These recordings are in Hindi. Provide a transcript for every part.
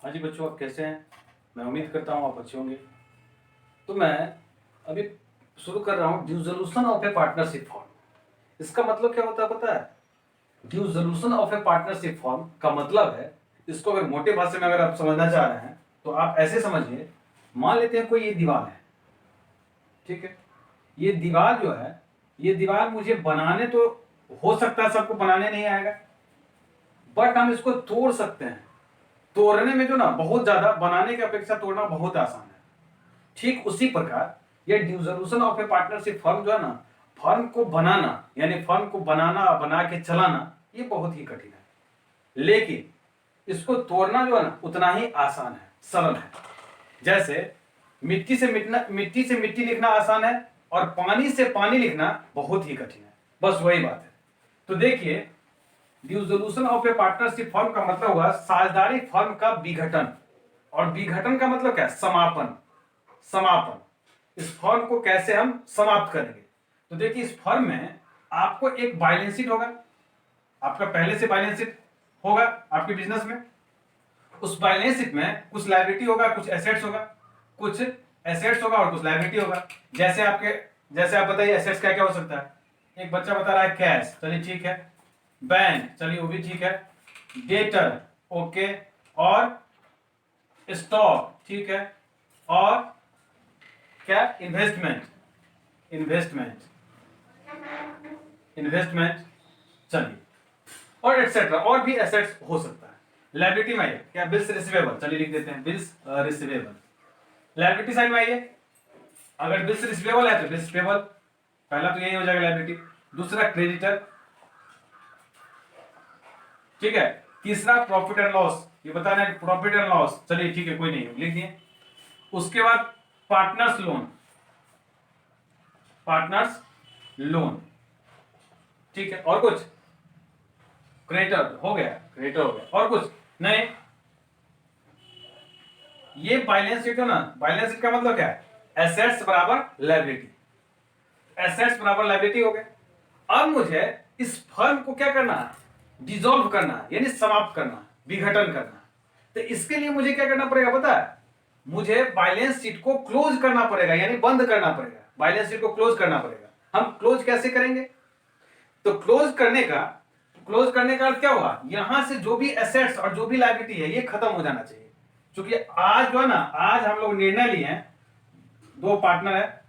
हाँ जी बच्चों, आप कैसे हैं? मैं उम्मीद करता हूँ आप अच्छे होंगे। तो मैं अभी शुरू कर रहा हूँ dissolution of A partnership form. इसका मतलब क्या होता है पता है? Dissolution of A partnership form का मतलब है, इसको अगर मोटे भाषा में अगर आप समझना चाह रहे हैं तो आप ऐसे समझिए। मान लेते हैं कोई ये दीवार है, ठीक है। ये दीवार जो है, ये दीवार मुझे बनाने तो हो सकता है सबको बनाने नहीं आएगा, बट हम इसको तोड़ सकते हैं। तोड़ने में जो ना बहुत ज्यादा, बनाने की अपेक्षा तोड़ना बहुत आसान है। ठीक उसी प्रकार ये dissolution of A partnership firm जो है ना, फर्म को बनाना यानी फर्म को बनाना, बना के चलाना, ये बहुत ही कठिन है। लेकिन इसको तोड़ना जो है ना उतना ही आसान है, सरल है। जैसे मिट्टी से मिट्टी लिखना आसान है और पानी से पानी लिखना बहुत ही कठिन है, बस वही बात है। तो देखिए, dissolution of A partnership firm का मतलब हुआ साझेदारी फर्म का विघटन, और विघटन का मतलब क्या है? समापन। समापन। इस फर्म को कैसे हम समाप्त करेंगे? तो देखिए, इस फर्म में आपको एक बैलेंस शीट होगा, आपका पहले से बैलेंस शीट होगा आपके बिजनेस में। उस बैलेंस शीट में कुछ लायबिलिटी होगा, कुछ एसेट्स होगा, कुछ एसेट्स होगा और कुछ लायबिलिटी होगा। जैसे आप बताइए एसेट्स क्या क्या हो सकता है? एक बच्चा बता रहा है कैश, चलिए ठीक है। बैंक, चलिए वो भी ठीक है। Debtor, okay. और स्टॉक, ठीक है। और क्या? इन्वेस्टमेंट। इन्वेस्टमेंट। इन्वेस्टमेंट, चलिए। और एटसेट्रा, और भी एसेट्स हो सकता है। लायबिलिटी में आइए, क्या? बिल्स रिसीवेबल, चलिए लिख देते हैं बिल्स रिसीवेबल। लायबिलिटी साइड में आइए, अगर बिल्स रिसीवेबल है तो बिल्स पेबल, पहला तो यही हो जाएगा लायबिलिटी। दूसरा क्रेडिटर, ठीक है। तीसरा प्रॉफिट एंड लॉस, ये बताना है प्रॉफिट एंड लॉस, चलिए ठीक है, कोई नहीं, लिख दिए। उसके बाद पार्टनर्स लोन, पार्टनर्स लोन, ठीक है। और कुछ? क्रेडिटर हो गया, क्रेडिटर हो गया। और कुछ नहीं? ये बैलेंस शीट है ना, बैलेंस शीट का मतलब क्या है? एसेट्स बराबर लायबिलिटी। एसेट्स बराबर लायबिलिटी हो गए। अब मुझे इस फर्म को क्या करना है? डिसॉल्व करना है, यानी समाप्त करना, विघटन करना। तो इसके लिए मुझे क्या करना पड़ेगा पता है? मुझे बैलेंस शीट को क्लोज करना पड़ेगा, यानी बंद करना पड़ेगा। बैलेंस शीट को क्लोज करना पड़ेगा। हम क्लोज कैसे करेंगे? तो क्लोज करने का अर्थ क्या हुआ? यहां से जो भी एसेट्स और जो भी लायबिलिटी है ये खत्म हो जाना चाहिए। क्योंकि आज जो है ना, आज हम लोग निर्णय लिए हैं, दो पार्टनर है,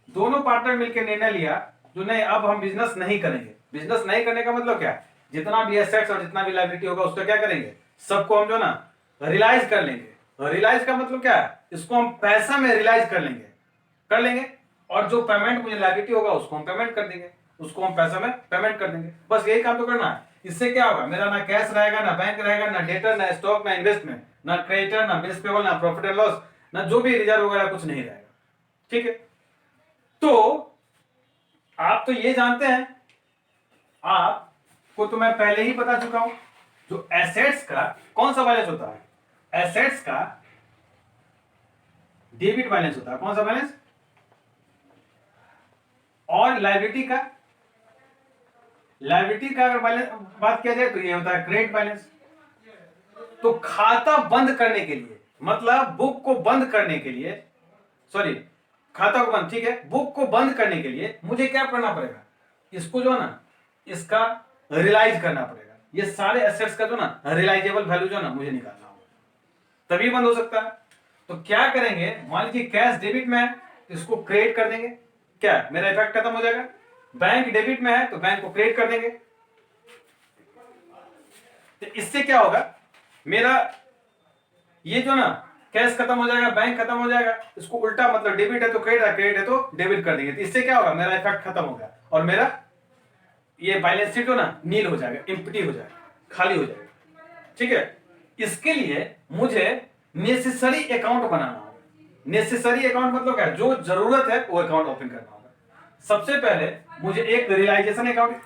दोनों पार्टनर मिलकर निर्णय लिया जो नहीं, अब हम बिजनेस नहीं करेंगे। बिजनेस नहीं करने का मतलब क्या है? जितना भी एसेट्स और जितना भी लायबिलिटी होगा उसका क्या करेंगे? सबको हम जो ना रियलाइज कर लेंगे। रियलाइज का मतलब क्या है? इसको हम पैसा में रियलाइज कर लेंगे। और जो पेमेंट मुझे लायबिलिटी होगा उसको हम पेमेंट कर देंगे, उसको हम पैसा में पेमेंट कर देंगे। बस यही काम तो करना है। इससे क्या होगा? मेरा ना कैश रहेगा, ना बैंक रहेगा, ना डेटर, ना स्टॉक, ना इन्वेस्टमेंट, ना क्रेडिटर, ना बिल्स पेबल, ना प्रॉफिट एंड लॉस, ना जो भी रिजर्व वगैरह कुछ नहीं रहेगा। ठीक है। तो आप तो ये जानते हैं, आपको तो मैं पहले ही बता चुका हूं, जो एसेट्स का कौन सा बैलेंस होता है? एसेट्स का डेबिट बैलेंस होता है। कौन सा बैलेंस? और लायबिलिटी का अगर बैलेंस बात किया जाए तो ये होता है क्रेडिट बैलेंस। तो खाता बंद करने के लिए, मतलब बुक को बंद करने के लिए, सॉरी, खाता को बंद, ठीक है, बुक को बंद करने के लिए मुझे क्या करना पड़ेगा? इसको जो है ना, इसका रियलाइज करना पड़ेगा। ये सारे एसेट्स का जो ना रियलाइजेबल वैल्यू जो ना मुझे निकालना होगा, तभी बंद हो सकता है। तो क्या करेंगे? मान लीजिए कैश डेबिट में है, इसको क्रेडिट कर देंगे, क्या मेरा इफेक्ट खत्म हो जाएगा। बैंक डेबिट में है तो बैंक को क्रेडिट कर देंगे। तो इससे क्या होगा? मेरा ये जो ना कैश खत्म हो जाएगा, बैंक खत्म हो जाएगा। इसको उल्टा, मतलब डेबिट है तो क्रेडिट है, क्रेडिट है तो डेबिट कर देंगे। तो इससे क्या होगा? मेरा इफेक्ट खत्म हो गया और मेरा ये बैलेंस शीट जो ना नील हो जाएगा, एम्प्टी हो जाएगा, खाली हो जाएगा। ठीक है। इसके लिए मुझे नेसेसरी अकाउंट बनाना होगा। नेसेसरी अकाउंट मतलब क्या? जो जरूरत है वो अकाउंट ओपन करना होगा। सबसे पहले मुझे एक रियलाइजेशन अकाउंट,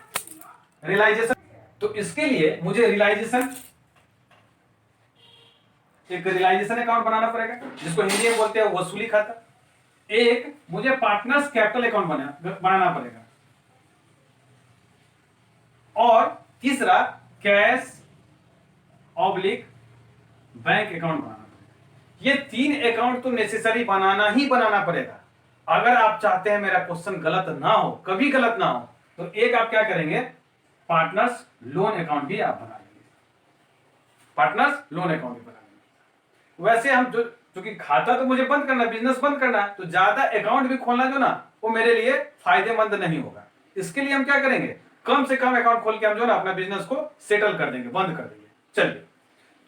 रियलाइजेशन, तो इसके लिए मुझे एक रियलाइजेशन अकाउंट बनाना पड़ेगा, जिसको हिंदी में बोलते हैं वसूली खाता। एक मुझे पार्टनर्स कैपिटल अकाउंट बनाना पड़ेगा। और तीसरा कैश ऑब्लिक बैंक अकाउंट बनाना पड़ेगा। ये 3 अकाउंट तो नेसेसरी बनाना ही बनाना पड़ेगा। अगर आप चाहते हैं मेरा क्वेश्चन गलत ना हो, कभी गलत ना हो, तो एक आप क्या करेंगे, पार्टनर्स लोन अकाउंट भी आप बना लेंगे। पार्टनर्स लोन अकाउंट भी बना लेंगे। वैसे हम जो, क्योंकि खाता तो मुझे बंद करना है, बिजनेस बंद करना है, तो ज्यादा अकाउंट भी खोलना जो ना वो मेरे लिए फायदेमंद नहीं होगा। इसके लिए हम क्या करेंगे, कम से कम अकाउंट खोल के हम जो ना अपना बिजनेस को सेटल कर देंगे, बंद कर देंगे। चलिए,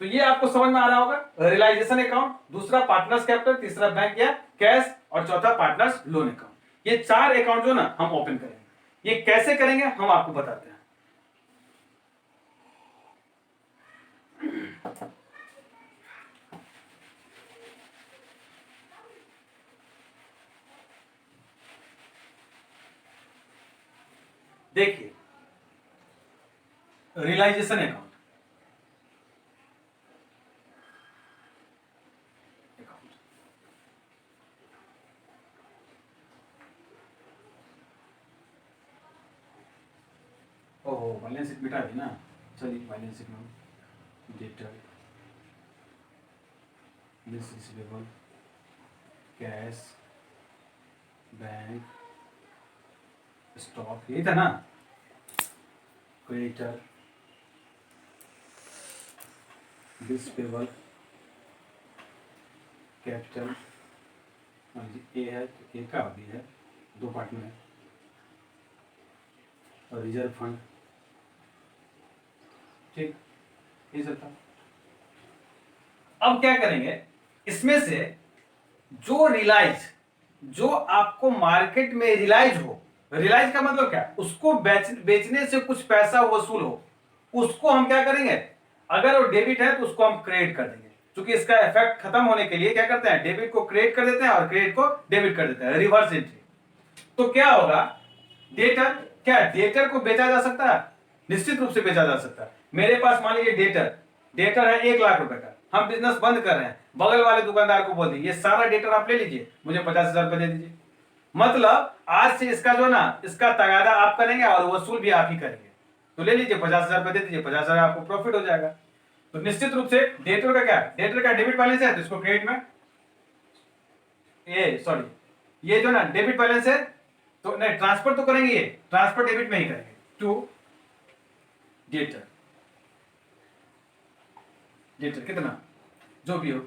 तो ये आपको समझ में आ रहा होगा, रियलाइजेशन अकाउंट, दूसरा पार्टनर्स कैपिटल, तीसरा बैंक या कैश, और चौथा पार्टनर्स लोन अकाउंट। ये 4 अकाउंट जो ना हम ओपन करेंगे। ये कैसे करेंगे हम आपको बताते हैं। देखिए, रियलाइजेशन अकाउंट, ओहो बैलेंस शीट मिटा दी ना। चलिए बैलेंस शीट में debtor, bills receivable, cash, bank, stock, यही था ना, क्रेडिटर, बिल्स पेबल, कैपिटल, ए है तो ए का भी है, 2 पार्ट में है, और रिजर्व फंड। ठीक, ये सब था। अब क्या करेंगे, इसमें से जो रियलाइज, जो आपको मार्केट में रियलाइज हो, रियलाइज का मतलब क्या, उसको बेचने से कुछ पैसा वसूल हो, उसको हम क्या करेंगे, अगर वो डेबिट है तो उसको हम क्रेडिट कर देंगे। क्योंकि इसका इफेक्ट खत्म होने के लिए क्या करते हैं, डेबिट को क्रेडिट कर देते हैं और क्रेडिट को डेबिट कर देते हैं, रिवर्स एंट्री। तो क्या होगा, डेटर, क्या डेटर को बेचा जा सकता है, निश्चित रूप से बेचा जा सकता है। मेरे पास मान लीजिए डेटर, डेटर है 1 लाख रुपए का, हम बिजनेस बंद कर रहे हैं, बगल वाले दुकानदार को बोल दिए ये सारा डेटर आप ले लीजिए, मुझे 50,000 रुपए दे दीजिए। मतलब आज से इसका जो ना, इसका तगादा आप करेंगे और वसूल भी आप ही करेंगे। तो ले लीजिए 50,000 रुपए दे दीजिए, 50,000 आपको प्रॉफिट हो जाएगा। तो निश्चित रूप से डेटर का क्या, डेटर का डेबिट बैलेंस है तो इसको क्रेडिट में, ये सॉरी, ये जो ना डेबिट बैलेंस है तो नहीं, ट्रांसफर तो करेंगे, ये ट्रांसफर डेबिट में ही करेंगे टू डेटर। डेटर कितना जो भी हो,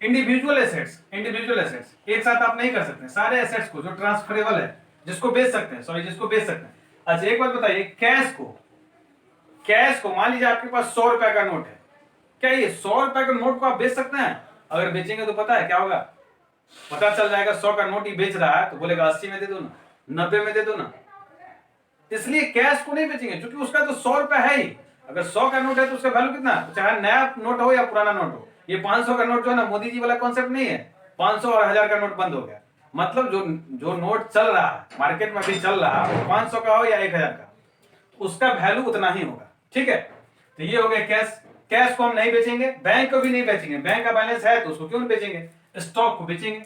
इंडिविजुअल एसेट्स, इंडिविजुअल एसेट्स एक साथ आप नहीं कर सकते, सारे एसेट्स को जो ट्रांसफरेबल है, जिसको बेच सकते हैं, सॉरी जिसको बेच सकते हैं। अच्छा एक बात बताइए, कैश को, कैश को मान लीजिए आपके पास 100 रुपए का नोट है, क्या ये 100 रुपए का नोट को आप बेच सकते हैं? अगर बेचेंगे तो पता है क्या होगा, पता चल जाएगा 100 का नोट ही बेच रहा है तो बोलेगा 80 में दे दो ना, 90 में दे दो ना। इसलिए कैश को नहीं बेचेंगे क्योंकि उसका तो 100 रुपए है ही। अगर 100 का नोट है तो उसका वैल्यू कितना, चाहे नया नोट हो या पुराना नोट हो। ये 500 का नोट जो है ना, मोदी जी वाला कॉन्सेप्ट नहीं है, 500 और 1000 का नोट बंद हो गया। मतलब जो जो नोट चल रहा है मार्केट में अभी चल रहा है, 500 का हो या 1000 का, उसका वैल्यू उतना ही होगा। ठीक है, तो ये हो गया कैश। कैश को हम नहीं बेचेंगे, बैंक को भी नहीं बेचेंगे, बैंक का बैलेंस है तो उसको क्यों नहीं बेचेंगे, स्टॉक को बेचेंगे।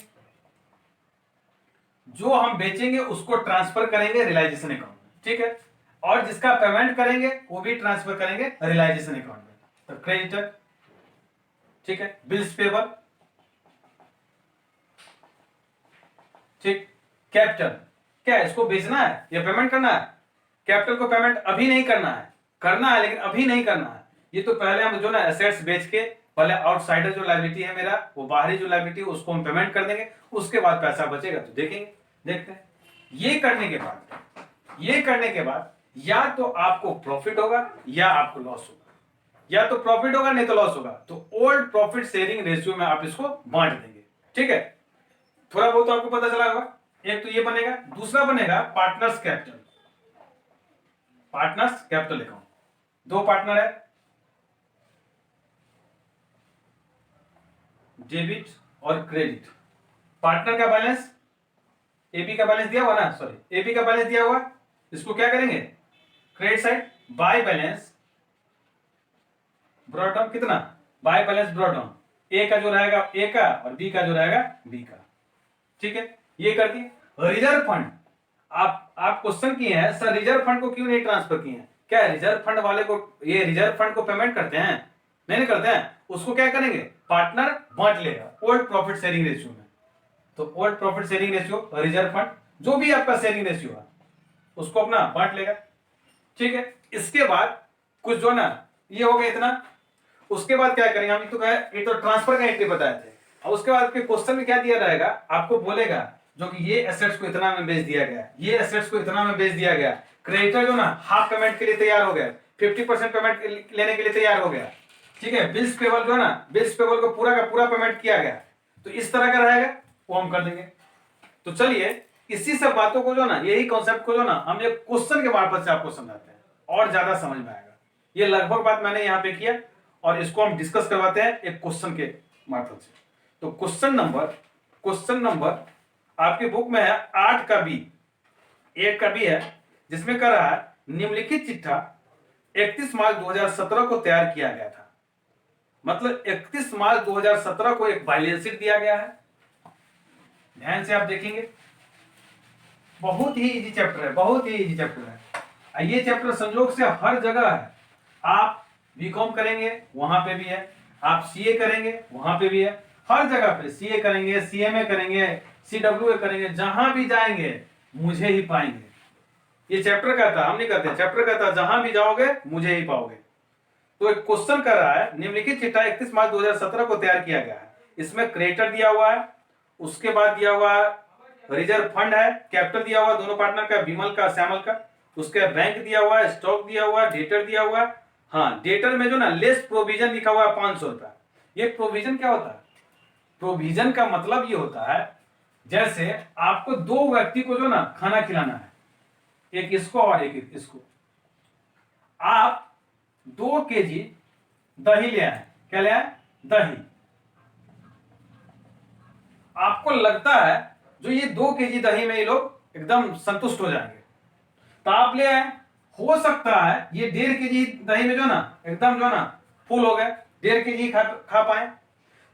जो हम बेचेंगे उसको ट्रांसफर करेंगे रियलाइजेशन अकाउंट में, ठीक है, और जिसका पेमेंट करेंगे वो भी ट्रांसफर करेंगे रियलाइजेशन अकाउंट में। तो क्रेडिटर, ठीक है, बिल्स पेबल, ठीक, कैपिटल, क्या है इसको बेचना है या पेमेंट करना है? कैपिटल को पेमेंट अभी नहीं करना है, करना है लेकिन अभी नहीं करना है। ये तो पहले हम जो ना एसेट्स बेच के, पहले आउटसाइडर जो लायबिलिटी है मेरा, वो बाहरी जो लायबिलिटी है उसको हम पेमेंट कर देंगे, उसके बाद पैसा बचेगा तो देखेंगे, देखते हैं। ये करने के बाद, ये करने के बाद या तो आपको प्रॉफिट होगा या आपको लॉस होगा, या तो प्रॉफिट होगा नहीं तो लॉस होगा। तो ओल्ड प्रॉफिट शेयरिंग रेशियो में आप इसको बांट देंगे, ठीक है। थोड़ा बहुत आपको पता चला होगा। एक तो ये बनेगा, दूसरा बनेगा partners capital, partners capital account. 2 partner है, डेबिट और क्रेडिट। पार्टनर का बैलेंस, एबी का बैलेंस दिया हुआ ना, सॉरी एबी का बैलेंस दिया हुआ, इसको क्या करेंगे credit side, by balance brought down, कितना बाय बैलेंस ब्रॉट डाउन, ए का जो रहेगा ए का और बी का जो रहेगा बी का, ठीक है। ये कर दिए। रिजर्व फंड, आप क्वेश्चन किए हैं सर रिजर्व फंड को क्यों नहीं ट्रांसफर किए हैं, क्या रिजर्व फंड वाले को, ये रिजर्व फंड को पेमेंट करते हैं? नहीं करते हैं, उसको क्या करेंगे, पार्टनर बांट लेगा ओल्ड प्रॉफिट शेयरिंग रेशियो में। तो old profit sharing ratio, reserve fund, जो भी आपका शेयरिंग रेशियो है उसको अपना बांट लेगा। ठीक है, इसके बाद कुछ जो ना ये हो गया इतना। उसके बाद क्या करेंगे हम, तो कहे ये तो ट्रांसफर का एंट्री बताए थे। और उसके बाद के क्वेश्चन में क्या दिया रहेगा, आपको बोलेगा जो कि ये एसेट्स को इतना में बेच दिया गया, ये एसेट्स को इतना में बेच दिया गया। क्रेडिटर जो ना हाफ पेमेंट के लिए तैयार हो गया, 50% पेमेंट लेने के लिए तैयार हो गया। ठीक है, बिल्स पेबल जो है ना, बिल्स पेबल को पूरा का पूरा पेमेंट किया गया। तो इस तरह का रहेगा, वो हम कर देंगे। तो चलिए इसी सब बातों को जो ना, यही कॉन्सेप्ट को जो ना हम एक क्वेश्चन के मार्फत से आपको समझाते हैं और ज्यादा समझ में आएगा। ये लगभग बात मैंने यहाँ पे किया और इसको हम डिस्कस करवाते हैं एक क्वेश्चन के मार्फत से। तो क्वेश्चन नंबर आपकी बुक में है 8 का बी, 1 का बी है, जिसमें कह रहा है निम्नलिखित चिट्ठा 31 मार्च 2017 को तैयार किया गया था। मतलब 31 मार्च 2017 को एक बैलेंस शीट दिया गया है। ध्यान से आप देखेंगे, बहुत ही इजी चैप्टर है, बहुत ही इजी चैप्टर है। ये चैप्टर संयोग से हर जगह है। आप बीकॉम करेंगे वहां पे भी है, आप सीए करेंगे वहां पे भी है, हर जगह पे सीए करेंगे, सीएमए करेंगे, सीडब्ल्यूए करेंगे, जहां भी जाएंगे मुझे ही पाएंगे। ये चैप्टर कहता, हम नहीं कहते, चैप्टर कहता जहां भी जाओगे मुझे ही पाओगे। तो एक क्वेश्चन कर रहा है निम्नलिखित चिट्ठा 31 मार्च 2017 को तैयार किया गया है। इसमें क्रेडिटर दिया हुआ है, उसके बाद दिया हुआ रिजर्व फंड है, कैपिटल दिया हुआ दोनों पार्टनर का, विमल का श्यामल का, उसके बैंक दिया हुआ है, स्टॉक दिया हुआ है, डेटर दिया हुआ है। हाँ, डेटर में जो ना लेस प्रोविजन लिखा हुआ है 500 रुपया। ये प्रोविजन क्या होता है, प्रोविजन का मतलब ये होता है जैसे आपको 2 व्यक्ति को जो ना खाना खिलाना है, एक इसको और एक इसको, आप 2 केजी दही ले आए। क्या ले आए, दही। आपको लगता है जो ये 2 केजी दही में ये लोग एकदम संतुष्ट हो जाएंगे, तो आप ले आए। हो सकता है ये 1.5 केजी दही में जो ना एकदम जो ना फुल हो गए, 1.5 केजी खा पाए।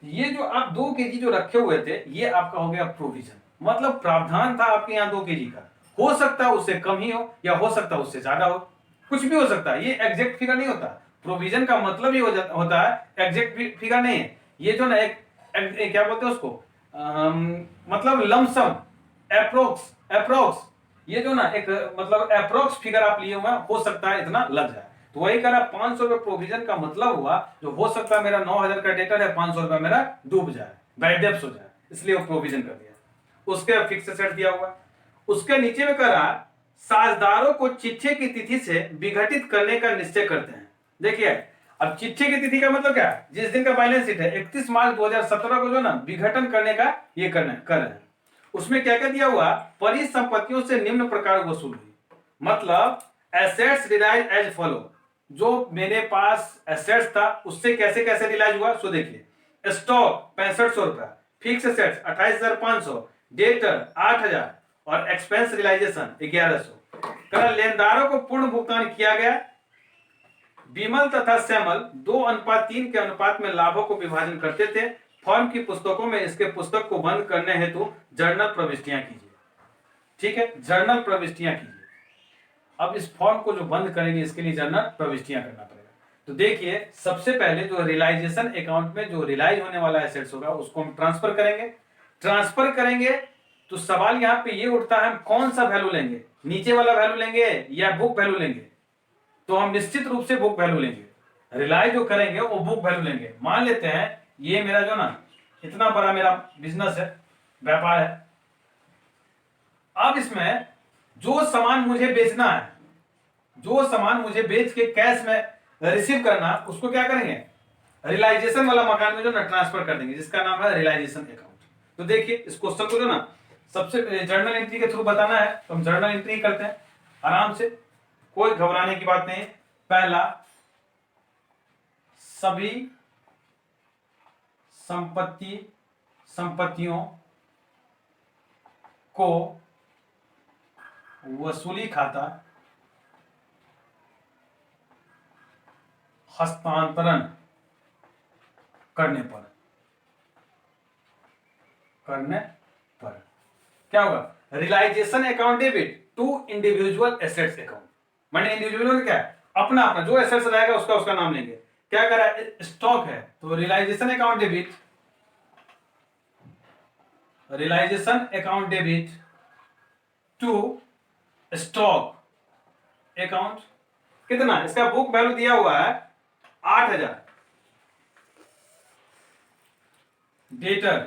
ये जो आप 2 केजी जो रखे हुए थे, ये आपका हो गया प्रोविजन। मतलब प्रावधान था आपके यहाँ 2 केजी का। हो सकता है उससे कम ही हो या हो सकता है उससे ज्यादा हो, कुछ भी हो सकता है। ये एग्जैक्ट फिगर नहीं होता। प्रोविजन का मतलब ही होता है एग्जैक्ट फिगर नहीं है। ये जो ना एक क्या बोलते हैं उसको, मतलब लमसम, अप्रोक्स, ये जो ना एक मतलब अप्रोक्स फिगर आप लिए हुए हैं, हो सकता है इतना लग जाए। तो वही कह रहा 500 रुपए प्रोविजन का मतलब हुआ जो हो सकता है मेरा 9,000 का डेटर है, 500 रुपया मेरा डूब जाए, बैड डेब्ट हो जाए, इसलिए वो प्रोविजन कर दिया। उसके फिक्स सेट दिया हुआ। उसके नीचे में कह रहा साझेदारों को चिट्ठे की तिथि से विघटित करने का निश्चय करते हैं। देखिए अब चिट्ठे की तिथि का मतलब क्या है, जिस दिन का बैलेंस शीट है 31 मार्च 2017 को जो ना विघटन करने का ये कर रहे हैं। उसमें क्या क्या दिया हुआ, परिसंपत्तियों से निम्न प्रकार वसूल हुई। मतलब एसेट्स रिलाइज एज फॉलो, जो मेरे पास एसेट्स था उससे कैसे कैसे रिलाइज हुआ। सो देखिए, स्टॉक 6500 रुपया, फिक्स एसेट्स 28,500, डेटर 8,000 और एक्सपेंस रियलाइजेशन 1100। लेनदारों को पूर्ण भुगतान किया गया। विमल तथा श्यामल 2:3 के अनुपात में लाभों को विभाजन करते थे। फर्म की पुस्तकों में इसके पुस्तक को बंद करने हेतु जर्नल प्रविष्टियां कीजिए। ठीक है, जर्नल प्रविष्टियां कीजिए। अब इस फॉर्म को जो बंद करेंगे इसके लिए जर्नल प्रविष्टियां करना पड़ेगा। तो देखिए सबसे पहले जो रियलाइजेशन अकाउंट में जो रियलाइज होने वाला एसेट्स होगा उसको हम ट्रांसफर करेंगे। तो सवाल यहाँ पे ये उठता है हम कौन सा वैल्यू लेंगे, नीचे वाला वैल्यू लेंगे या बुक वैल्यू लेंगे। तो हम निश्चित रूप से बुक वैल्यू लेंगे। रिलाइज जो करेंगे वो बुक वैल्यू लेंगे। मान लेते हैं ये मेरा जो ना इतना बड़ा मेरा बिजनेस है, व्यापार है। अब इसमें जो सामान मुझे बेचना है, जो सामान मुझे बेच के कैश में रिसीव करना, उसको क्या करेंगे, रियलाइजेशन वाला मकान में जो ना ट्रांसफर कर देंगे, जिसका नाम है रियलाइजेशन अकाउंट। तो देखिए इस क्वेश्चन को जो ना सबसे जर्नल एंट्री के थ्रू बताना है तो हम जर्नल एंट्री करते हैं आराम से, कोई घबराने की बात नहीं। पहला, सभी संपत्तियों को वसूली खाता हस्तांतरण करने पर क्या होगा, realisation account debit to individual assets account. माने इंडिविजुअल क्या है, अपना जो एसेट्स रहेगा उसका नाम लेंगे। क्या करा, स्टॉक है तो realisation account debit, realisation account debit to stock account. कितना, इसका बुक वैल्यू दिया हुआ है 8,000। Debtor,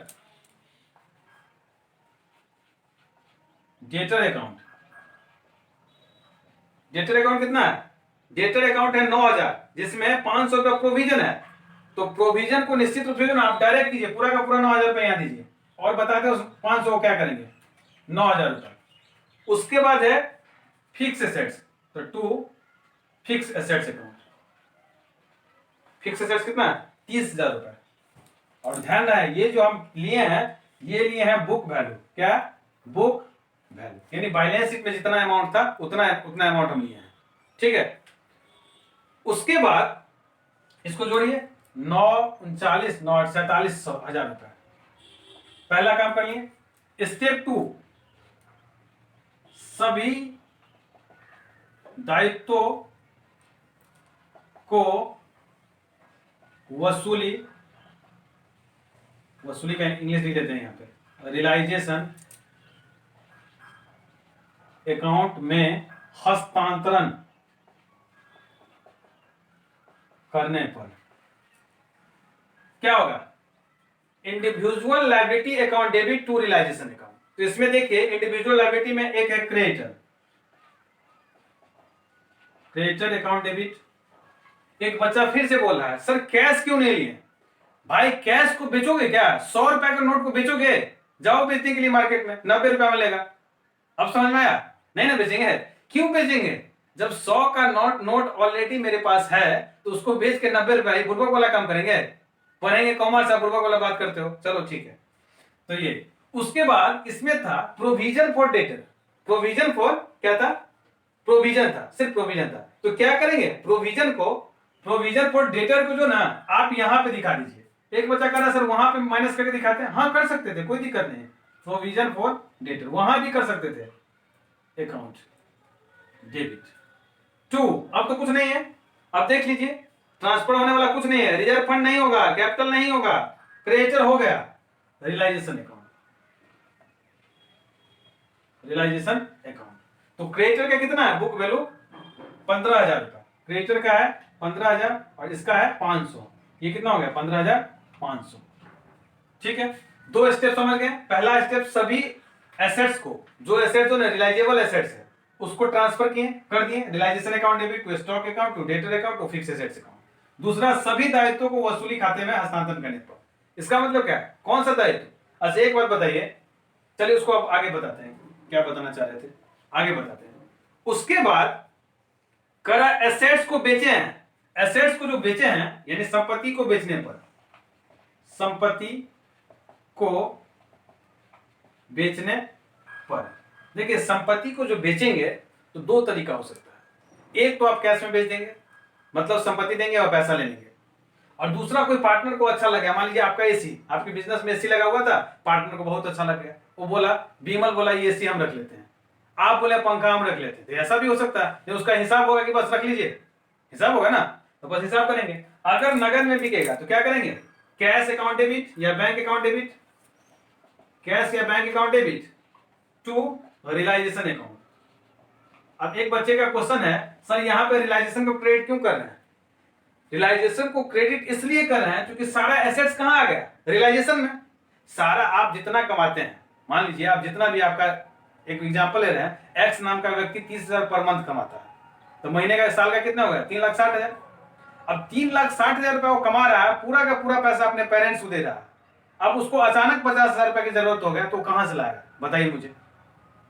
debtor account, debtor account कितना है, डेटर अकाउंट है 9,000, जिसमें 500 रुपया प्रोविजन है। तो प्रोविजन को निश्चित रूप से जो आप डायरेक्ट कीजिए, पूरा का पूरा 9,000 रुपया यहां दीजिए और बताते हैं उस 500 को क्या करेंगे, 9,000 रुपया। उसके बाद है फिक्स एसेट्स, तो to fixed assets account. Fixed assets कितना है, 30,000 रुपया। और ध्यान रहे ये जो हम लिए हैं, ये लिए हैं बुक वैल्यू, क्या, बुक वैल्यू, यानी बैलेंस शीट में जितना अमाउंट था उतना उतना अमाउंट हम लिए हैं, ठीक है। उसके बाद इसको जोड़िए, 9,39, 9,47,000 रुपया। पहला काम कर लिए। स्टेप 2, सभी दायित्वों को वसूली, वसूली का इंग्लिश लिख देते हैं यहां पे, रियलाइजेशन अकाउंट में हस्तांतरण करने पर क्या होगा, individual liability account debit to realisation account. तो इसमें देखिए इंडिविजुअल लायबिलिटी में एक है क्रेडिटर, क्रेडिटर अकाउंट डेबिट। एक बच्चा फिर से बोल रहा है सर कैश क्यों नहीं लिए, भाई कैश को बेचोगे क्या, 100 रुपए के नोट को बेचोगे, जाओ बेचने के लिए मार्केट में 90 रुपया मिलेगा। अब समझ में आया, नहीं ना बेचेंगे, क्यों बेचेंगे, जब 100 का नोट ऑलरेडी मेरे पास है तो उसको बेच के 90 रुपया, बुर्बक वाला काम करेंगे, पढ़ेंगे कॉमर्स, आप बुर्बक वाला बात करते हो, चलो ठीक है। तो ये, उसके बाद इसमें था provision for debtor, provision for क्या था, प्रोविजन था, सिर्फ प्रोविजन था। तो क्या करेंगे, प्रोविजन को, प्रोविजन फॉर डेटर को जो ना आप यहां पे दिखा दीजिए। एक बच्चा कह रहा सर वहां पे माइनस करके दिखाते हैं, हाँ कर सकते थे, कोई दिक्कत नहीं, प्रोविजन फॉर डेटर वहां भी कर सकते थे, अकाउंट डेबिट टू। अब तो कुछ नहीं है, अब देख लीजिए ट्रांसफर होने वाला कुछ नहीं है, रिजर्व फंड नहीं होगा, कैपिटल नहीं होगा, क्रेडिटर हो गया, रियलाइजेशन अकाउंट, रियलाइजेशन अकाउंट। तो क्रेडिटर का कितना है, बुक वैल्यू 15,000 रुपया, क्रेडिटर का है 15,000 और इसका है 500, ये कितना हो गया 15,500, ठीक है। दो स्टेप समझ गए। पहला स्टेप सभी एसेट्स को, जो एसेट्स जो रियलाइजेबल एसेट्स है उसको ट्रांसफर किए, कर दिए, realisation account debit to stock account to debtor account to fixed assets account. दूसरा सभी दायित्वों को वसूली खाते में हस्तांतरण करने पर। इसका मतलब क्या है, कौन सा दायित्व, अच्छा एक बात बताइए, चलिए उसको अब आगे बताते हैं, क्या बताना चाह रहे थे आगे बताते हैं। उसके बाद करा एसेट्स को बेचे हैं, एसेट्स को जो बेचे हैं यानी संपत्ति को बेचने पर, संपत्ति को बेचने पर, देखिए संपत्ति को जो बेचेंगे तो दो तरीका हो सकता है, एक तो आप कैश में बेच देंगे, मतलब संपत्ति देंगे और पैसा ले लेंगे, और दूसरा कोई पार्टनर को अच्छा लगा, मान लीजिए आपका एसी, आपके बिजनेस में एसी लगा हुआ था, पार्टनर को बहुत अच्छा लग गया, वो बोला बीमल बोला ये एसी हम रख लेते हैं, आप बोले पंखा हम रख लेते थे, ऐसा भी हो सकता है। उसका हिसाब होगा कि बस रख लीजिए, हिसाब होगा ना, तो बस हिसाब करेंगे। अगर नगद में बिकेगा तो क्या करेंगे, कैश अकाउंट डेबिट या बैंक अकाउंट डेबिट, कैश या bank account debit to realisation account. अब एक बच्चे का क्वेश्चन है सर यहाँ पे रियलाइजेशन को क्रेडिट क्यों कर रहे हैं, रियलाइजेशन को क्रेडिट इसलिए कर रहे हैं क्योंकि सारा एसेट्स कहां आ गया, रियलाइजेशन में। सारा आप जितना कमाते हैं, मान लीजिए आप जितना भी, आपका एक एग्जांपल ले रहे हैं, एक्स नाम का व्यक्ति 30,000 पर मंथ कमाता है, तो महीने का साल का कितना हो गया 3,60,000। अब 3,60,000 रुपया वो कमा रहा है, पूरा का पूरा पैसा अपने पेरेंट्स को दे रहा है, अब उसको अचानक 50,000 रुपया की जरूरत हो गया तो कहां से लाएगा, बताइए मुझे,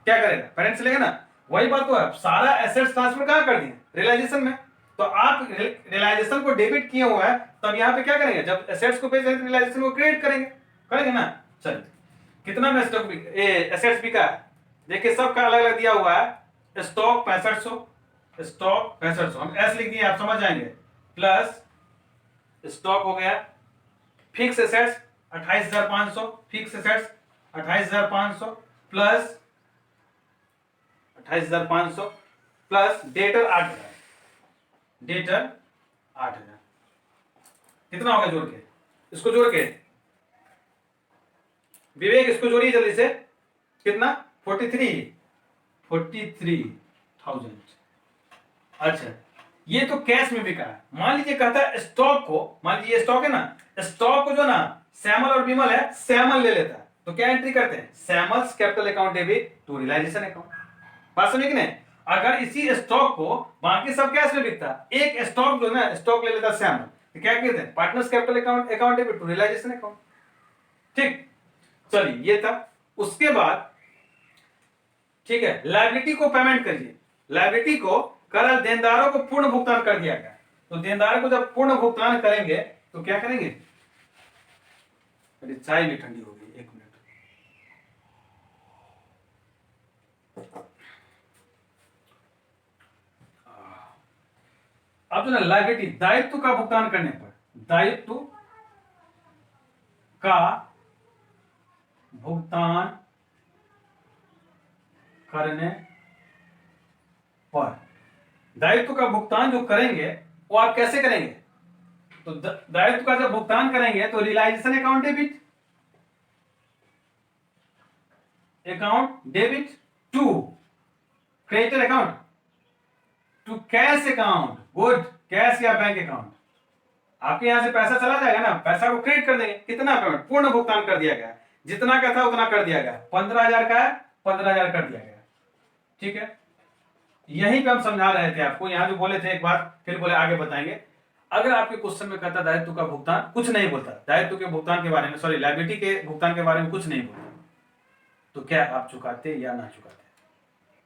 क्या करेगा, पेरेंट्स लेगा ना। वही बात तो है, सारा एसेट्स ट्रांसफर कहां कर दिए, रियलाइजेशन में। तो आप रियलाइजेशन को डेबिट किए हुआ है, तब यहां पे क्या करेंगे, जब एसेट्स को बेच रहे हैं रियलाइजेशन को क्रेडिट करेंगे, करेंगे ना। चलिए कितना में स्टॉक एसेट्स बिका, देखिए सबका अलग अलग दिया हुआ है, स्टॉक 6500, स्टॉक 6500 हम एस लिख दिए, आप समझ जाएंगे, प्लस स्टॉक हो गया, fix assets 28,500, fix assets 28,500 plus 28,500 plus debtor 8,000, debtor 8,000, कितना होगा जोड़ के, इसको जोड़ के विवेक इसको जोड़िए जल्दी से, कितना 43,000। अच्छा, ये तो कैश में बिका है। मान लीजिए कहता है स्टॉक को, मान लीजिए स्टॉक है ना, स्टॉक को जो ना श्यामल और विमल है, श्यामल ले लेता है, तो क्या एंट्री करते हैं, Shyamal's capital account debit to realisation account. बात समझे कि नहीं। अगर इसी स्टॉक को बाकी सब कैश में बिकता, एक स्टॉक जो है ना, स्टॉक ले लेता श्यामल, तो क्या कहते हैं, partners capital account debit to realisation account. ठीक, चलिए ये था। उसके बाद ठीक है, लायबिलिटी को पेमेंट करिए। लायबिलिटी को कर देनदारों को पूर्ण भुगतान कर दिया गया, तो देनदार को जब पूर्ण भुगतान करेंगे तो क्या करेंगे, अरे चाय भी ठंडी हो गई, एक मिनट। अब जो ना लायबिलिटी, दायित्व का भुगतान करने पर, दायित्व का भुगतान करने पर, दायित्व का भुगतान जो करेंगे वो आप कैसे करेंगे, तो दायित्व का जब भुगतान करेंगे तो realisation account debit to creditor account to cash account, good, cash या बैंक अकाउंट। आपके यहां से पैसा चला जाएगा ना, पैसा को क्रेडिट कर देंगे, कितना पेमेंट, पूर्ण भुगतान कर दिया गया, जितना का था उतना कर दिया गया, 15,000 का है 15,000 कर दिया गया। ठीक है, यहीं पे हम समझा रहे थे आपको, यहां जो बोले थे एक बार फिर बोले आगे बताएंगे। अगर आपके क्वेश्चन में कहता दायित्व का भुगतान, कुछ नहीं बोलता दायित्व के भुगतान के बारे में, सॉरी लायबिलिटी के भुगतान के बारे में कुछ नहीं बोलता, तो क्या आप चुकाते या ना चुकाते।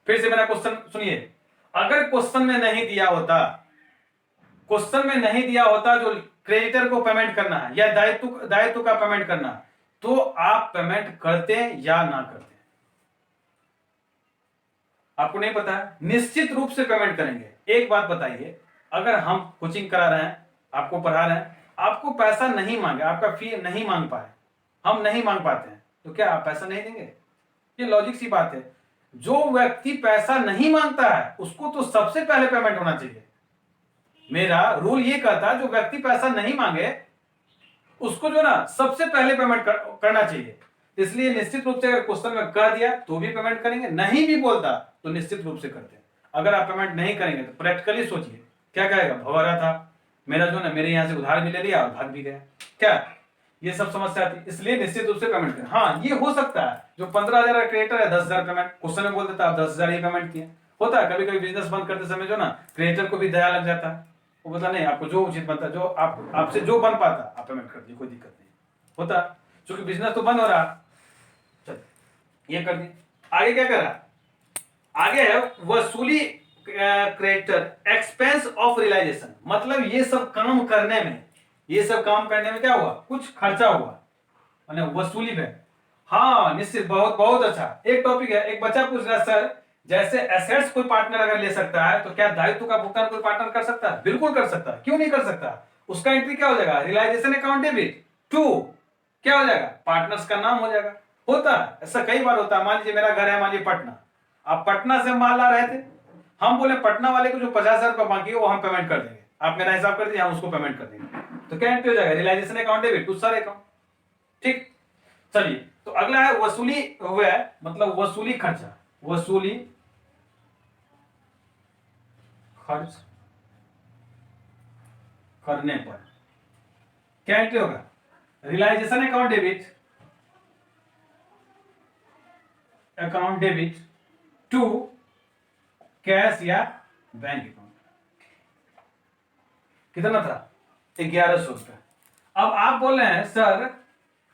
फिर से मेरा क्वेश्चन सुनिए, अगर क्वेश्चन में नहीं दिया होता, क्वेश्चन में नहीं दिया होता जो क्रेडिटर को पेमेंट करना है या दायित्व का पेमेंट करना, तो आप पेमेंट करते या ना करते। आपको नहीं पता है, निश्चित रूप से पेमेंट करेंगे। एक बात बताइए, अगर हम कोचिंग करा रहे हैं, आपको पढ़ा रहे हैं, आपको पैसा नहीं मांगे, आपका फी नहीं मांग पाए, हम नहीं मांग पाते हैं, तो क्या आप पैसा नहीं देंगे। ये लॉजिक सी बात है। जो व्यक्ति पैसा नहीं मांगता है उसको तो सबसे पहले पेमेंट होना चाहिए। मेरा रूल ये कहता है जो व्यक्ति पैसा नहीं मांगे उसको जो ना सबसे पहले पेमेंट करना चाहिए। इसलिए निश्चित रूप से अगर क्वेश्चन में कह दिया तो भी पेमेंट करेंगे, नहीं भी बोलता तो निश्चित रूप से करते हैं। अगर आप पेमेंट नहीं करेंगे तो प्रैक्टिकली सोचिए क्या कहेगा, भवरा था मेरा जो ना, मेरे यहां से उधार भी ले लिया और भाग भी गया, क्या ये सब समस्या थी। इसलिए निश्चित रूप से पेमेंट करें। हाँ, ये हो सकता है जो 15,000 का क्रेडिटर है 10,000 पेमेंट, क्वेश्चन में बोल देता आप 10,000 ही पेमेंट किए, होता है। कभी कभी बिजनेस बंद करते समय जो ना क्रेडिटर को भी दया लग जाता है, वो बोलता नहीं आपको जो उचित बनता, जो आपसे जो बन पाता आप पेमेंट कर दीजिए, कोई दिक्कत नहीं होता, क्योंकि बिजनेस तो बंद हो रहा। चल ये कर दी। आगे क्या कर रहा, आगे है वसूली क्रेडिटर एक्सपेंस ऑफ रियलाइजेशन, मतलब ये सब काम करने में, ये सब काम करने में क्या हुआ, कुछ खर्चा हुआ, माने वसूली पे। हाँ निश्चित, बहुत बहुत अच्छा एक टॉपिक है। एक बच्चा पूछ रहा है सर, जैसे एसेट्स कोई पार्टनर अगर ले सकता है तो क्या दायित्व का भुगतान कोई पार्टनर कर सकता है, बिल्कुल कर सकता है, क्यों नहीं कर सकता। उसका एंट्री क्या हो जाएगा, रियलाइजेशन अकाउंट डेबिट टू क्या हो जाएगा, पार्टनर्स का नाम हो जाएगा। होता है ऐसा, कई बार होता है। मान लीजिए मेरा घर है, मान लीजिए पटना, आप पटना से माल ला रहे थे, हम बोले पटना वाले को जो 50,000 रुपया बाकी है वो हम पेमेंट कर देंगे, आप मेरा हिसाब कर दीजिए, हम उसको पेमेंट कर देंगे, तो क्या एंट्री हो जाएगा, realisation account debit to sir account. ठीक, चलिए तो अगला है वसूली हुआ है, मतलब वसूली खर्चा, वसूली खर्च करने पर क्या एंट्री होगा, realisation account debit to cash या बैंक अकाउंट। कितना था, 1100 रुपया। अब आप बोल रहे हैं सर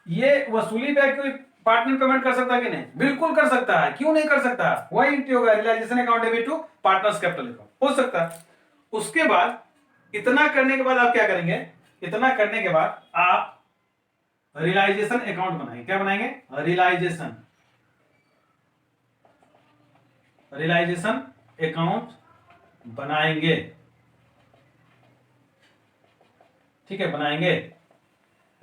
ये वसूली पे कोई पार्टनर पेमेंट कर सकता है कि नहीं, बिल्कुल कर सकता है, क्यों नहीं कर सकता, वही एंट्री होगा realisation account debit to partners capital account, हो सकता है। उसके बाद इतना करने के बाद आप क्या करेंगे, इतना करने के बाद आप रियलाइजेशन अकाउंट बनाएंगे, क्या बनाएंगे, रियलाइजेशन अकाउंट बनाएंगे। ठीक है, बनाएंगे,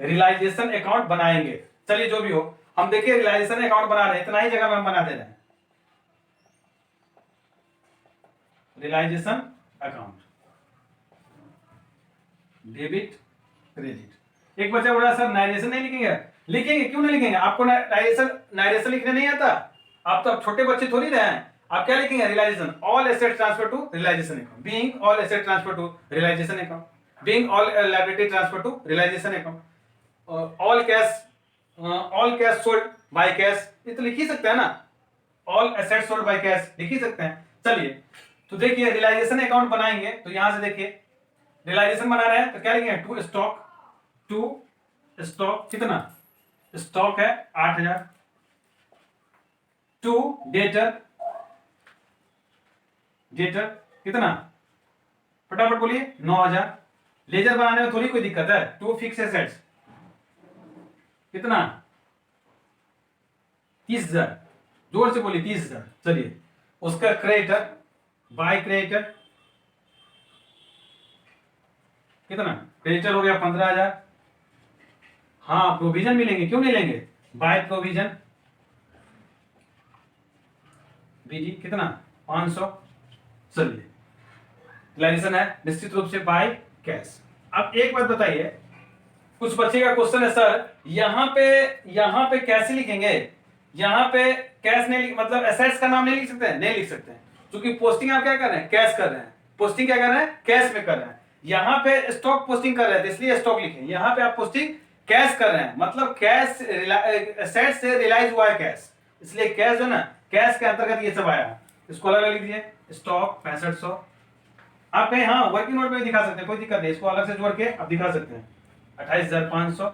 रियलाइजेशन अकाउंट बनाएंगे। चलिए जो भी हो, हम देखिए रियलाइजेशन अकाउंट बना रहे हैं, इतना ही जगह में हम बना दे रहे हैं, रियलाइजेशन अकाउंट डेबिट क्रेडिट। एक बच्चा बोला सर नारेशन नहीं लिखेंगे, लिखेंगे, क्यों नहीं लिखेंगे? आपको नारेशन लिखने नहीं आता? आप तो अब छोटे बच्चे थोड़ी रहे हैं। आप क्या लिखेंगे? Realisation, all asset transfer to realisation account, being all asset transfer to realisation account, being all liability transfer to realisation account, all cash sold by cash, ये तो लिख ही सकते हैं ना। All asset sold by cash लिख ही सकते हैं। चलिए तो देखिए रियलाइजेशन अकाउंट बनाएंगे तो यहां से देखिए रियलाइजेशन बना रहे हैं तो क्या लिखेंगे? टू स्टॉक, टू स्टॉक कितना? स्टॉक है 8000, टू डेटर, डेटर कितना? फटाफट बोलिए 9000। लेजर बनाने में थोड़ी कोई दिक्कत है। टू फिक्स एसेट्स कितना? 30,000, जोर से बोलिए 30,000। चलिए उसका क्रेडिटर, बाय क्रेडिटर कितना? क्रेडिटर हो गया 15,000। हाँ प्रोविजन भी लेंगे, क्यों नहीं लेंगे? बाय प्रोविजन बीजी कितना? 500। चलिए रियलाइजेशन है निश्चित रूप से बाय कैश। अब एक बात बताइए, कुछ बच्चे का क्वेश्चन है सर यहाँ पे कैसे लिखेंगे? यहाँ पे कैश नहीं मतलब एसेट्स का नाम नहीं लिख सकते हैं? नहीं लिख सकते हैं, क्योंकि पोस्टिंग आप क्या कर रहे हैं? कैश कर रहे हैं। पोस्टिंग क्या कर रहे हैं? कैश में कर रहे हैं। यहाँ पे स्टॉक पोस्टिंग कर रहे थे इसलिए स्टॉक लिखे। यहाँ पे आप पोस्टिंग कैश कर रहे हैं, मतलब कैश एसेट से रियलाइज हुआ है कैश, इसलिए कैश जो ना कैश के अंतर्गत ये सब आया। इसको अलग अलग लिख दीजिए। स्टॉक 6500। आप कहीं हाँ वर्किंग नोट में दिखा सकते हैं, कोई दिक्कत नहीं, इसको अलग से जोड़ के आप दिखा सकते हैं। 28,500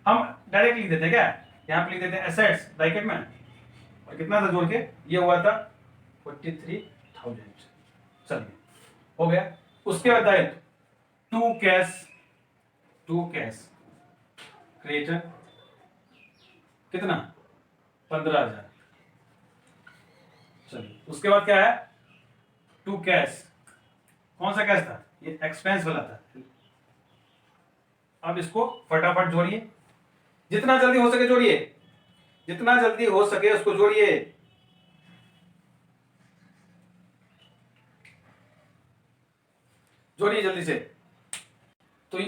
हम डायरेक्ट लिख देते हैं क्या? यहाँ पे लिख देते हैं एसेट्स ब्रैकेट में, और कितना था जोड़ के? ये हुआ था 43,000। चलिए हो गया। उसके बाद दायित्व to cash, to cash creditor कितना? 15,000। चलिए उसके बाद क्या है? टू कैश, कौन सा कैश था? ये एक्सपेंस वाला था। अब इसको फटाफट जोड़िए, जितना जल्दी हो सके जोड़िए, जितना जल्दी हो सके उसको जोड़िए। जोड़िए जल्दी से। तो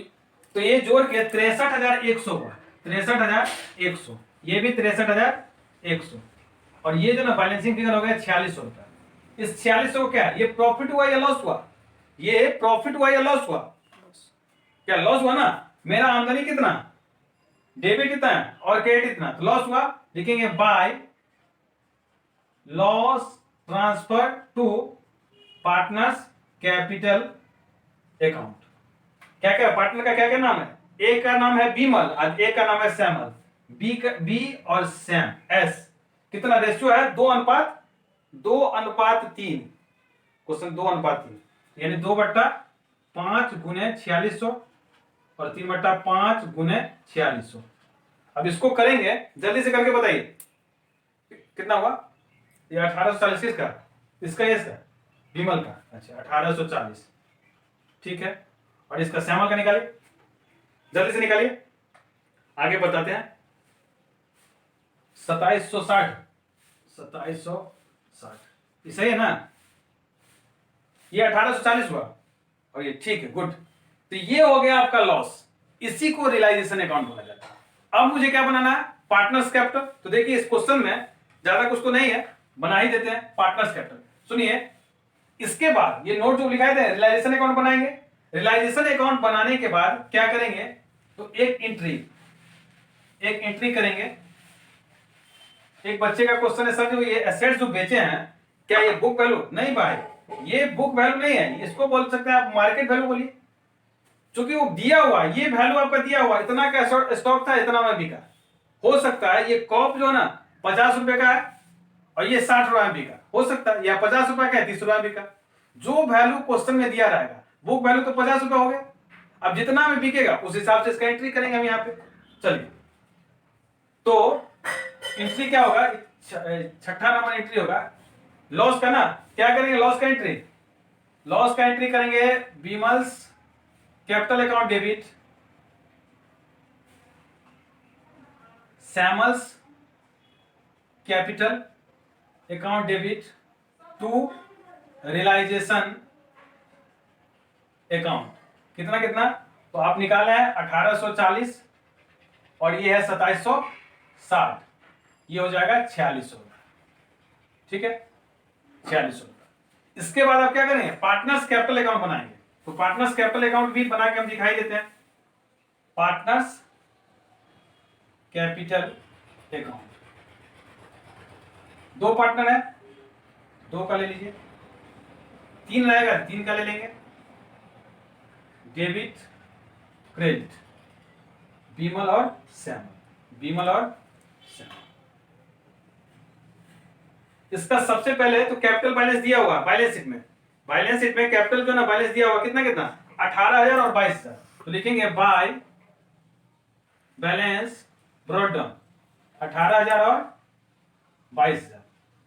ये जोड़ के 63,100 हुआ। 63,100, ये भी 63,100, और ये जो ना बैलेंसिंग फिगर हो गया 4600 रुपया। इस 4600 को क्या? ये प्रॉफिट हुआ या लॉस हुआ? ये प्रॉफिट हुआ या लॉस हुआ? क्या लॉस हुआ ना? मेरा आमदनी कितना? डेबिट कितना है और क्रेडिट कितना, तो लॉस हुआ। लिखेंगे by loss transfer to partners capital account. क्या क्या पार्टनर का क्या क्या नाम है? एक का नाम है बीमल और एक का नाम है सैमल। बी और सैम, एस कितना रेशियो है? 2:3। क्वेश्चन 2:3 यानी 2/5 गुने 4600 और 3/5 गुने 4600। अब इसको करेंगे, जल्दी से करके बताइए कितना हुआ? ये 1840 किसका? इसका या इसका? विमल का। अच्छा 1840, ठीक है। और इसका श्यामल का निकालिए, जल्दी से निकालिए, आगे बताते हैं। 2760, 2760 ये सही है ना? ये 1840 हुआ और ये ठीक है, गुड। तो ये हो गया आपका लॉस, इसी को रियलाइजेशन अकाउंट बोला जाता है। अब मुझे क्या बनाना है? Partners capital. तो देखिए इस क्वेश्चन में ज्यादा कुछ तो नहीं है, बना ही देते हैं पार्टनर्स कैपिटल। सुनिए, इसके बाद ये नोट जो लिखाए थे रियलाइजेशन अकाउंट बनाएंगे। रियलाइजेशन अकाउंट बनाने के बाद क्या करेंगे? तो एक एंट्री करेंगे। एक बच्चे का क्वेश्चन है सर जो ये एसेट्स जो बेचे हैं क्या ये बुक वैल्यू? नहीं भाई, ये बुक वैल्यू नहीं है, इसको बोल सकते हैं आप मार्केट वैल्यू बोलिए, क्योंकि वो दिया हुआ, ये वैल्यू आपका दिया हुआ, इतना का स्टॉक था, इतना में बिका। हो सकता है ये कॉप जो ना 50 रुपए का है और ये 60 रुपए में बिका, हो सकता है, या 50 रुपए का है 30 रुपए में बिका। जो वैल्यू क्वेश्चन में दिया रहेगा, बुक वैल्यू तो 50 रुपए हो गया, अब जितना में बिकेगा उस हिसाब से इसका एंट्री करेंगे हम यहाँ पे। चलिए तो एंट्री क्या होगा? छठा नंबर एंट्री होगा लॉस का ना। क्या करेंगे लॉस का एंट्री? लॉस का एंट्री करेंगे Bimal's capital account debit, Samal's capital account debit to realisation account. कितना कितना? तो आप निकाले हैं 1840 और ये है 2760, ये हो जाएगा 4600 रुपये। ठीक है, 4600 रुपये। इसके बाद आप क्या करेंगे, पार्टनर्स कैपिटल अकाउंट बनाएंगे। तो पार्टनर्स कैपिटल अकाउंट भी बना के हम दिखाई देते हैं। पार्टनर्स कैपिटल अकाउंट, दो पार्टनर है, दो का ले लीजिए, तीन रहेगा, तीन का ले लेंगे। डेबिट क्रेडिट, बीमल और श्यामल, बीमल और श्यामल। इसका सबसे पहले तो कैपिटल बैलेंस दिया हुआ बैलेंस शीट में, बैलेंस शीट में कैपिटल जो ना बैलेंस दिया हुआ कितना कितना 18,000 और 22,000। तो लिखेंगे बाय बैलेंस ब्रॉट डाउन 18,000 और 22,000।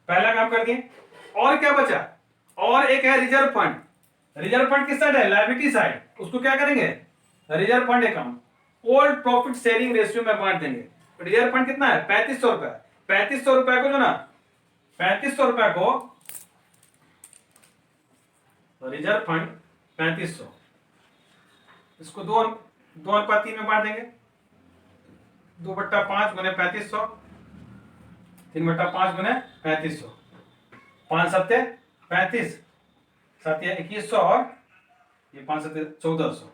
पहला काम कर दिए। और क्या बचा, और एक है रिजर्व फंड। रिजर्व फंड किस साइड है, लायबिलिटी साइड। उसको क्या करेंगे, reserve fund account old profit sharing ratio में बांट देंगे। रिजर्व फंड कितना है 3500 रुपए। 3500 रुपए को जो ना 3500 रुपए को रिजर्व फंड 3500, इसको दो अनुपात 3 में बांट देंगे। 2/5 गुने 3500, 3/5 गुने 3500, 5 सत्ते 35, 7 2100 और ये 5 सत्ते 1400,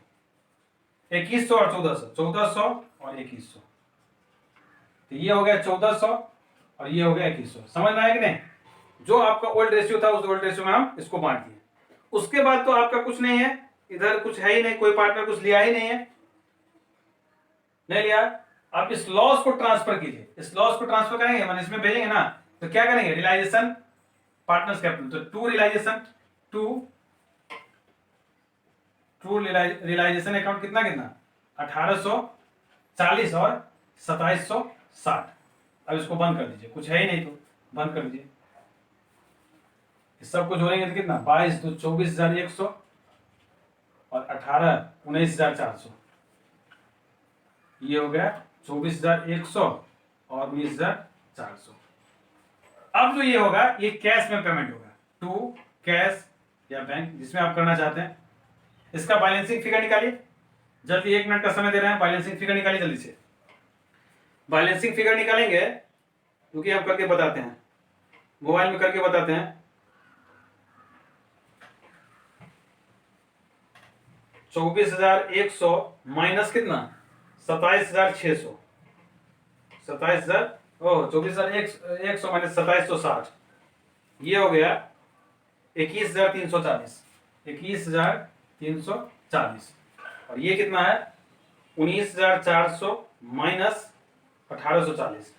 2100 और 1400, 1400 और 2100। तो ये हो गया 1400 और ये हो गया 2100। समझ में आया कि नहीं। जो आपका ओल्ड रेशियो था उस ओल्ड रेशियो में हम इसको बांट दिए। उसके बाद तो आपका कुछ नहीं है, इधर कुछ है ही नहीं, कोई पार्टनर कुछ लिया ही नहीं है, नहीं लिया। आप इस लॉस को ट्रांसफर कीजिए। इस लॉस को ट्रांसफर करेंगे मैंने इसमें भेजेंगे ना, तो क्या करेंगे, रियलाइजेशन पार्टनर्स कैपिटल, तो टू रियलाइजेशन रियलाइजेशन अकाउंट कितना कितना 1840 और 2760। अब इसको बंद कर दीजिए, कुछ है ही नहीं तो बंद कर दीजिए। इस सबको जोड़ेंगे तो कितना 22 तो 24,100 और 18 19,400, ये हो गया 24,100 और 19,400। अब जो ये होगा ये कैश में पेमेंट होगा, टू कैश या बैंक जिसमें आप करना चाहते हैं। इसका बैलेंसिंग फिगर निकालिए जल्दी, 1 मिनट का समय दे रहे हैं। बैलेंसिंग फिगर निकालिए जल्दी से। बैलेंसिंग फिगर निकालेंगे क्योंकि हम करके बताते हैं, मोबाइल में करके बताते हैं। 24,100 माइनस कितना 27,600, 24,100 माइनस 2760, ये हो गया 21,340, 21,340। और ये कितना है 19,400 माइनस 1,840,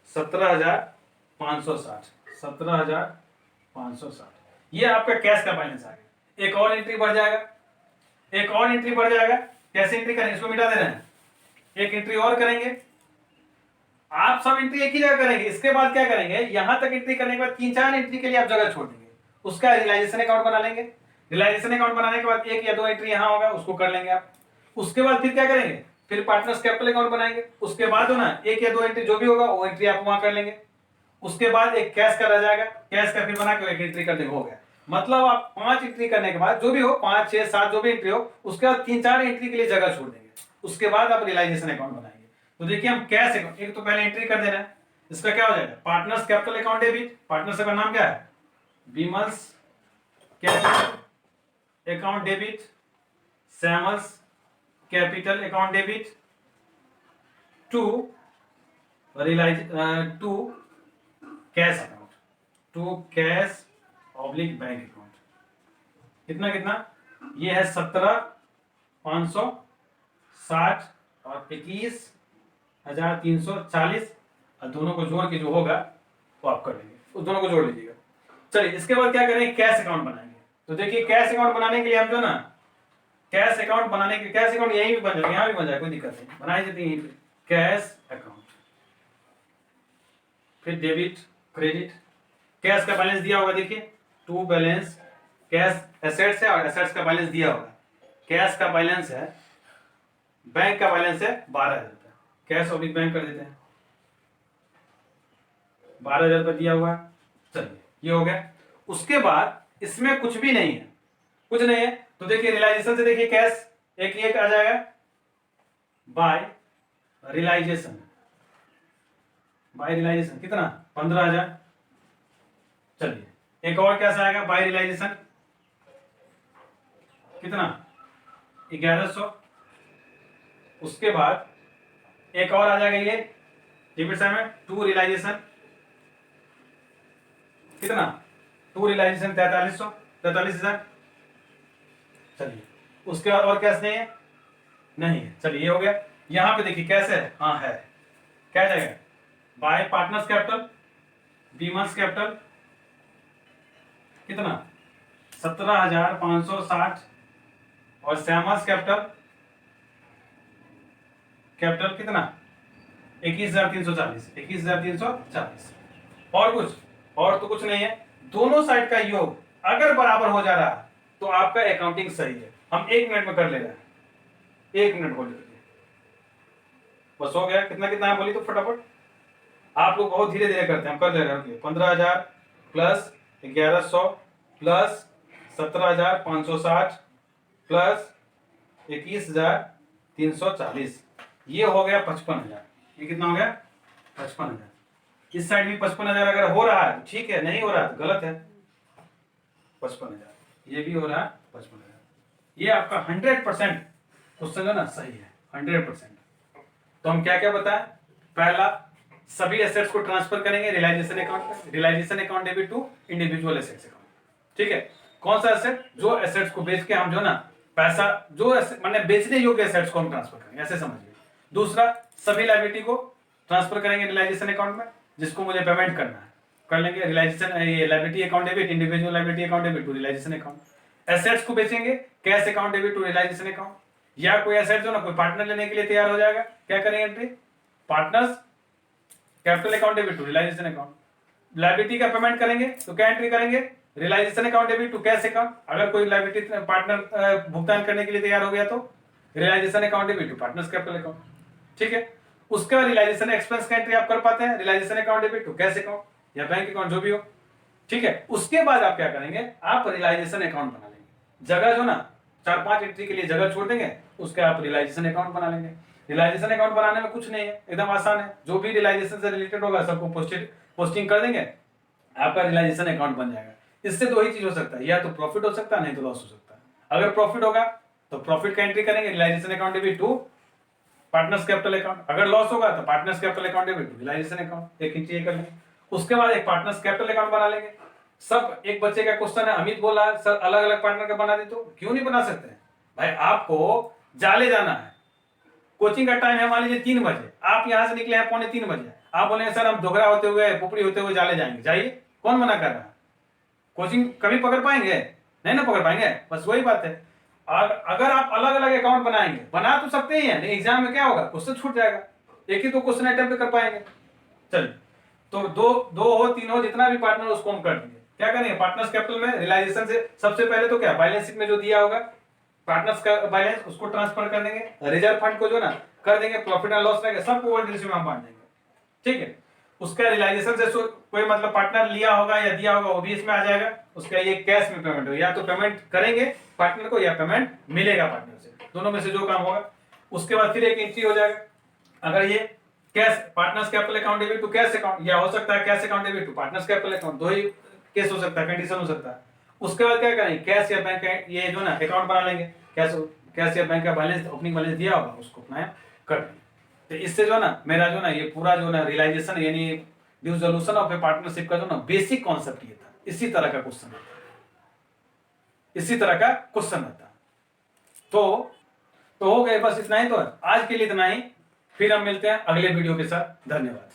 17,560, 17,560। ये आपका कैश का बैलेंस आ गया। एक और एंट्री बढ़ जाएगा, एक और एंट्री बढ़ जाएगा। कैसे एंट्री करेंगे, इसको मिटा दे रहे हैं, एक एंट्री और करेंगे। आप सब एंट्री एक ही जगह करेंगे। इसके बाद क्या करेंगे, यहां तक एंट्री करने के बाद 3-4 एंट्री के लिए आप जगह छोड़ देंगे। उसका रियलाइजेशन अकाउंट बना लेंगे। रियलाइजेशन अकाउंट बनाने के बाद 1 या 2 एंट्री यहां होगा, उसको कर लेंगे आप। उसके बाद फिर क्या करेंगे, फिर पार्टनर्स कैपिटल अकाउंट बनाएंगे। उसके बाद हो ना 1 या 2 एंट्री जो भी होगा वो एंट्री आप वहां कर लेंगे। उसके बाद एक कैश का रह जाएगा, कैश का फिर बना के एक एंट्री कर देंगे, हो गया। मतलब आप 5 एंट्री करने के बाद जो भी हो 5, 6, 7 जो भी एंट्री हो, उसके बाद 3-4 एंट्री के लिए जगह छोड़ देंगे। उसके बाद आप रियलाइजेशन अकाउंट बनाएंगे। तो देखिए हम कैश अकाउंट, एक तो पहले एंट्री कर देना है। इसका क्या हो जाएगा, partners capital account debit. Partners का नाम क्या है, Bimal's capital account debit, Samal's capital account debit to to cash account, to cash oblique bank account. कितना कितना, ये है 17,560 और 21,340। और दोनों को जोड़ के जो होगा वो आप कर लेंगे, उस दोनों को जोड़ लीजिएगा। चलिए इसके बाद क्या करेंगे, कैश अकाउंट बनाएंगे। तो देखिए कैश अकाउंट बनाने के लिए हम जो ना कैश अकाउंट बनाने के, कैश अकाउंट यहीं भी बन जाए, यहाँ भी बन जाए, कोई दिक्कत नहीं, बनाई जाती है कैश अकाउंट। फिर डेबिट क्रेडिट, कैश का बैलेंस दिया होगा, देखिए टू बैलेंस कैश एसेट्स है और एसेट्स का बैलेंस दिया होगा। कैश का बैलेंस है, बैंक का बैलेंस है 12,000 रुपये, कैश ऑब्लिक बैंक कर देते हैं, 12,000 रुपये दिया हुआ है। चलिए ये हो गया। उसके बाद इसमें कुछ भी नहीं है, कुछ नहीं है। तो देखिए रियलाइजेशन से देखिए कैश एक आ जाएगा बाय रियलाइजेशन, बाय रियलाइजेशन कितना 15,000। चलिए एक और कैसा आएगा बाय रियलाइजेशन कितना 1100। उसके बाद एक और आ जाएगा ये रिपीट साइड में टू रियलाइजेशन कितना, टू रियलाइजेशन 4300, 43,000। चलिए उसके बाद और कैसे नहीं है, नहीं है। चलिए ये हो गया। यहां पे देखिए कैसे है, हाँ है, क्या जाएगा बाय पार्टनर्स कैपिटल, बीमर्स कैपिटल कितना 17,560 और श्यामर्स कैपिटल कैपिटल कितना 21,340, 21,340। और कुछ, और तो कुछ नहीं है। दोनों साइड का योग अगर बराबर हो जा रहा है तो आपका अकाउंटिंग सही है। हम 1 मिनट में कर ले रहे हैं, 1 मिनट बोलिए बस हो गया। कितना कितना है बोलिए तो फटाफट। आप लोग बहुत धीरे धीरे करते हैं, हम कर ले रहे हैं। 15,000 प्लस 1,100 प्लस 17,560 प्लस 21,340, ये हो गया 55,000। ये कितना हो गया 55,000। इस साइड भी 55,000 अगर हो रहा है तो ठीक है, नहीं हो रहा है तो गलत है। 55,000 ये भी हो रहा है 55,000। ये आपका 100% क्वेश्चन है ना, सही है 100%। तो हम क्या क्या बताएं, पहला सभी एसेट्स को ट्रांसफर करेंगे रियलाइजेशन अकाउंट में, realisation account debit to individual assets account. ठीक है, कौन सा एसेट, जो एसेट्स को बेच के हम जो ना पैसा, जो माने बेचने योग्य एसेट्स को हम ट्रांसफर करेंगे, ऐसे समझिए। दूसरा सभी लायबिलिटी को ट्रांसफर करेंगे रियलाइजेशन अकाउंट में, जिसको मुझे पेमेंट करना है कर लेंगे। रियलाइजेशन ये liability account debit, individual liability account debit to realisation account. Assets को बेचेंगे cash account debit to realisation account. या कोई एसेट जो ना कोई पार्टनर लेने के लिए तैयार हो जाएगा, क्या करेंगे entry, partners capital account debit to realisation account. Liability का पेमेंट करेंगे तो क्या एंट्री करेंगे, realisation account debit to cash account. अगर कोई लायबिलिटी पार्टनर भुगतान करने के लिए तैयार हो गया तो realisation account debit to partners capital account. ठीक है, उसका रियलाइजेशन एक्सपेंस का एंट्री आप कर पाते हैं, realisation account debit to cash account या बैंक अकाउंट जो भी हो। ठीक है, उसके बाद आप क्या करेंगे, आप रियलाइजेशन अकाउंट बना लेंगे। जगह जो ना 4-5 एंट्री के लिए जगह छोड़ देंगे, उसके आप रियलाइजेशन अकाउंट बना लेंगे। रियलाइजेशन अकाउंट बनाने में कुछ नहीं है, एकदम आसान है। जो भी रियलाइजेशन से रिलेटेड होगा सबको पोस्टिंग कर देंगे, आपका रियलाइजेशन अकाउंट बन जाएगा। इससे दो ही चीज हो सकता है, या तो प्रॉफिट हो सकता है, नहीं तो लॉस हो सकता है। अगर प्रॉफिट होगा तो प्रॉफिट का एंट्री करेंगे realisation account debit to partners capital account. अगर लॉस होगा तो partners capital account debit to realisation account. एक एंट्री कर लेंगे, उसके बाद एक पार्टनर्स कैपिटल अकाउंट बना लेंगे। सब एक बच्चे का क्वेश्चन है, अमित बोला सर अलग अलग पार्टनर का बना दे, तो क्यों नहीं बना सकते भाई। आपको जाले जाना है, कोचिंग का टाइम है मान लीजिए 3 बजे, आप यहां से निकले हैं 2:45 आप बोलेंगे सर हम डोगरा होते हुए पुपड़ी होते हुए जाले जाएंगे, जाइए, कौन मना कर रहा है। कोचिंग कभी पकड़ पाएंगे, नहीं ना पकड़ पाएंगे। बस वही बात है, अगर आप अलग अलग अकाउंट बनाएंगे, बना तो सकते ही हैं, लेकिन एग्जाम में क्या होगा, क्वेश्चन छूट जाएगा, एक ही तो क्वेश्चन अटेम्प्ट कर पाएंगे। चलिए, तो दो हो 3 हो, जितना भी पार्टनर उसको हम कर देंगे। क्या करेंगे, पार्टनर्स कैपिटल में रियलाइजेशन से सबसे पहले तो क्या बैलेंस शीट में जो दिया होगा पार्टनर्स का बैलेंस, उसको ट्रांसफर कर देंगे। रिजर्व फंड को जो ना कर देंगे, प्रॉफिट एंड लॉस रहेगा, सबको ओल्ड रेशियो में हम बांट देंगे। ठीक है, उसका रियलाइजेशन से कोई मतलब पार्टनर लिया होगा या दिया होगा वो भी इसमें आ जाएगा। उसका ये कैश में पेमेंट हो, या तो पेमेंट करेंगे पार्टनर को या पेमेंट मिलेगा पार्टनर से, दोनों में से जो काम होगा। उसके बाद फिर एक एंट्री हो जाएगा, अगर ये cash partners capital account debit to cash account, या हो सकता है cash account debit to partners capital account, दो ही केस हो सकता है, कंडीशन हो सकता है। उसके बाद क्या करेंगे, कैश या बैंक का ये जो ना अकाउंट बना लेंगे, कैश या बैंक का बैलेंस ओपनिंग बैलेंस दिया होगा उसको अपना कर देंगे। तो इससे जो ना मेरा जो ना ये पूरा जो ना रियलाइजेशन यानी डिसोल्यूशन ऑफ ए पार्टनरशिप का जो ना बेसिक कॉन्सेप्ट ये था। इसी तरह का क्वेश्चन रहता। तो हो गए, बस इतना ही तो है आज के लिए, इतना ही। फिर हम मिलते हैं अगले वीडियो के साथ। धन्यवाद।